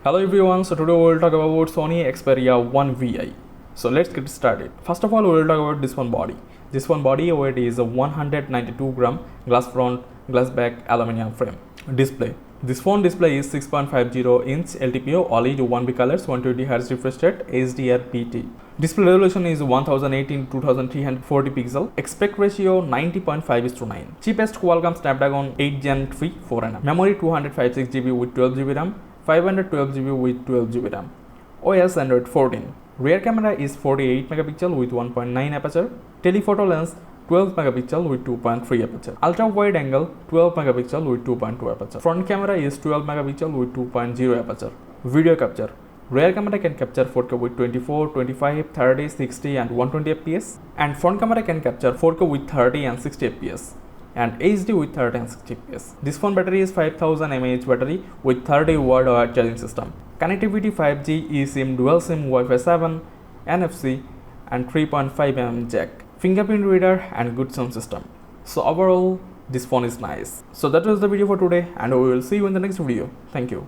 Hello everyone, so today we will talk about Sony Xperia 1 VI. So let's get started. First of all, we will talk about this one body. This one body weight is a 192 gram, glass front, glass back, aluminum frame. Display. This phone display is 6.50 inch LTPO OLED 1B colors, 120Hz refresh rate, HDR-PT. Display resolution is 1080x2340 pixel. Aspect ratio 90.5:9. Cheapest Qualcomm Snapdragon 8 Gen 3 4nm. Memory 256GB with 12GB RAM. 512GB with 12GB RAM. OS Android 14. Rear camera is 48 megapixel with 1.9 aperture. Telephoto lens 12 megapixel with 2.3 aperture. Ultra wide angle 12 megapixel with 2.2 aperture. Front camera is 12 megapixel with 2.0 aperture. Video capture. Rear camera can capture 4K with 24, 25, 30, 60 and 120 fps, and front camera can capture 4K with 30 and 60 fps. And HD with 30 and 60 fps. This phone battery is 5000 mAh battery with 30 watt wired charging system. Connectivity 5G, eSIM, dual SIM, Wi-Fi 7, NFC and 3.5mm jack. Fingerprint reader and good sound system. So overall, this phone is nice. So that was the video for today and we will see you in the next video. Thank you.